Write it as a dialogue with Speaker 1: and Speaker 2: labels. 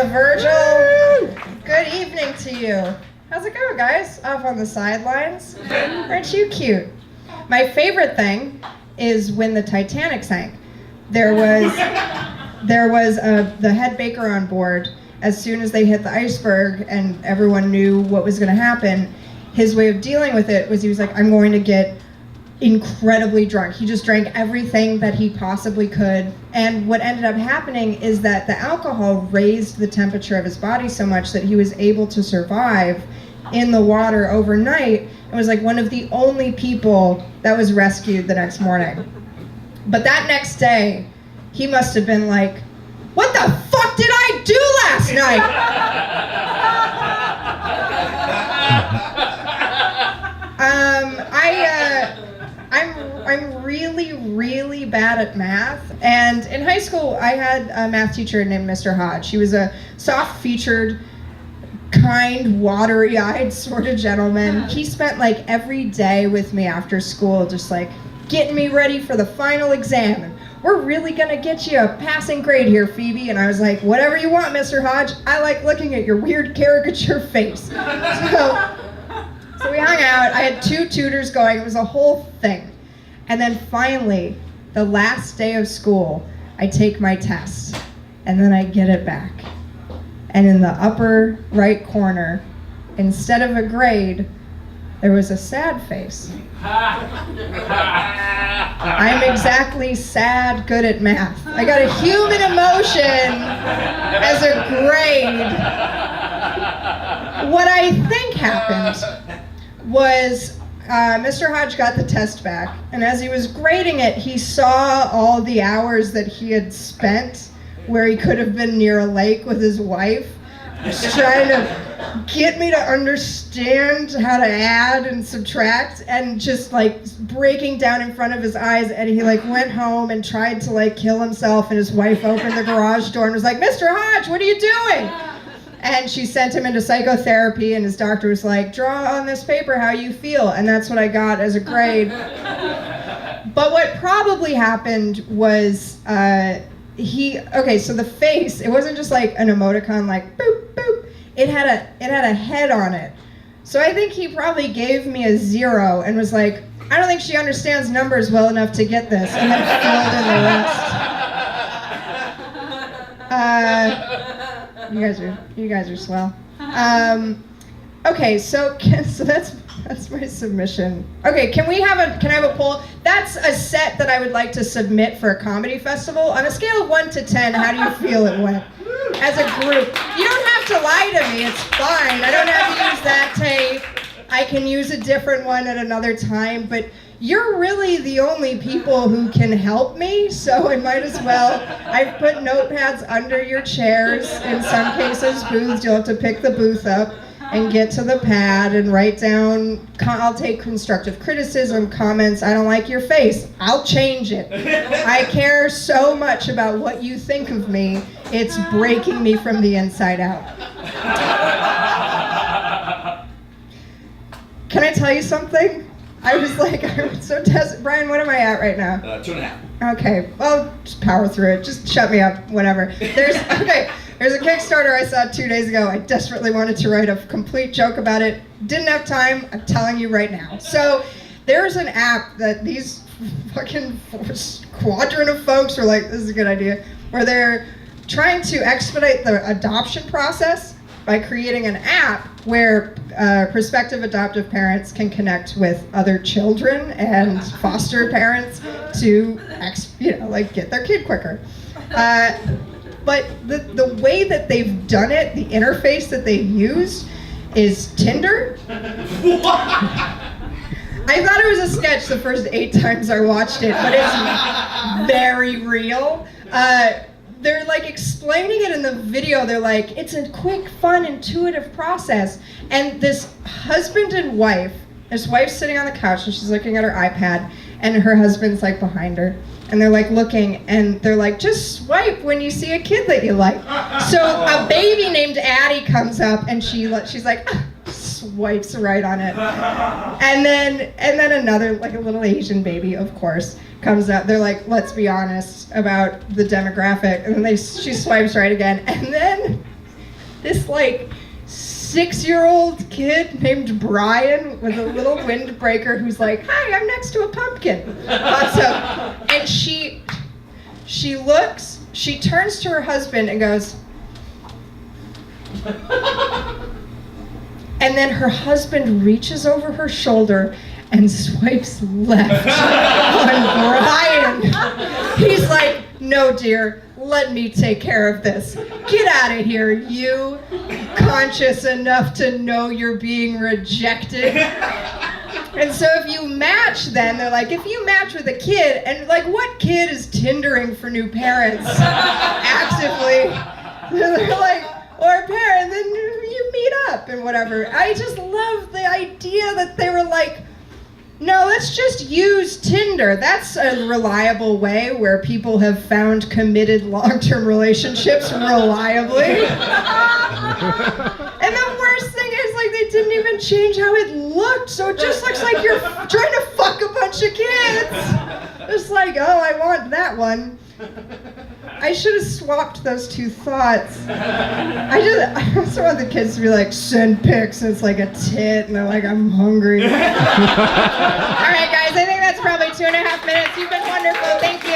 Speaker 1: Virgil. Good evening to you. How's it going, guys? Off on the sidelines? Aren't you cute? My favorite thing is when the Titanic sank. There was the head baker on board. As soon as they hit the iceberg and everyone knew what was going to happen, his way of dealing with it was he was like, I'm going to get incredibly drunk. He just drank everything that he possibly could. And what ended up happening is that the alcohol raised the temperature of his body so much that he was able to survive in the water overnight and was like one of the only people that was rescued the next morning. But that next day, he must have been like, what the fuck did I do last night? I'm really, really bad at math. And in high school, I had a math teacher named Mr. Hodge. He was a soft-featured, kind, watery-eyed sort of gentleman. He spent like every day with me after school, just like getting me ready for the final exam. And we're really gonna get you a passing grade here, Phoebe. And I was like, whatever you want, Mr. Hodge. I like looking at your weird caricature face. So we hung out. I had 2 tutors going. It was a whole thing. And then finally, the last day of school, I take my test. And then I get it back. And in the upper right corner, instead of a grade, there was a sad face. I'm exactly sad, good at math. I got a human emotion as a grade. What I think happened was Mr. Hodge got the test back, and as he was grading it, he saw all the hours that he had spent where he could have been near a lake with his wife, just trying to get me to understand how to add and subtract, and just like breaking down in front of his eyes. And he like went home and tried to like kill himself, and his wife opened the garage door and was like, Mr. Hodge, what are you doing? And she sent him into psychotherapy, and his doctor was like, draw on this paper how you feel. And that's what I got as a grade. But what probably happened was so the face, it wasn't just like an emoticon like boop, boop. It had a head on it. So I think he probably gave me a 0 and was like, I don't think she understands numbers well enough to get this, and then filled in the rest. You guys are swell. Okay, so that's my submission. Okay, can I have a poll? That's a set that I would like to submit for a comedy festival. On a scale of 1 to 10, how do you feel it went? As a group. You don't have to lie to me, it's fine. I don't have to use that tape. I can use a different one at another time, but you're really the only people who can help me, so I might as well. I've put notepads under your chairs. In some cases, booths, you'll have to pick the booth up and get to the pad and write down, I'll take constructive criticism, comments, I don't like your face, I'll change it. I care so much about what you think of me, it's breaking me from the inside out. Can I tell you something? I was so tested. Brian, what am I at right now?
Speaker 2: 2.5.
Speaker 1: Okay, well, just power through it. Just shut me up, whatever. There's a Kickstarter I saw 2 days ago. I desperately wanted to write a complete joke about it. Didn't have time. I'm telling you right now. So there's an app that these fucking quadrant of folks were like, this is a good idea, where they're trying to expedite the adoption process by creating an app where prospective adoptive parents can connect with other children and foster parents to get their kid quicker. But the way that they've done it, the interface that they've used is Tinder. I thought it was a sketch the first 8 times I watched it, but it's very real. They're like explaining it in the video. They're like, it's a quick, fun, intuitive process. And this husband and wife, this wife's sitting on the couch and she's looking at her iPad, and her husband's like behind her. And they're like looking, and they're like, just swipe when you see a kid that you like. So a baby named Addie comes up, and she's like, swipes right on it. And then another, like a little Asian baby, of course, comes up. They're like, let's be honest about the demographic. And then she swipes right again. And then this like 6-year-old kid named Brian with a little windbreaker who's like, "Hi, I'm next to a pumpkin." And she looks, she turns to her husband and goes, and then her husband reaches over her shoulder and swipes left on Brian. He's like, "No, dear, let me take care of this. Get out of here, you conscious enough to know you're being rejected." And so if you match then, they're like, if you match with a kid, and like what kid is Tindering for new parents actively? They're like, or a parent, then you meet up and whatever. I just love the idea that they were like, no, let's just use Tinder. That's a reliable way where people have found committed long-term relationships reliably. And the worst thing is, like, they didn't even change how it looked, so it just looks like you're trying to fuck a bunch of kids. It's like, oh, I want that one. I should have swapped those two thoughts. I also want the kids to be like, send pics, and it's like a tit, and they're like, I'm hungry. All right, guys, I think that's probably 2.5 minutes. You've been wonderful. Thank you.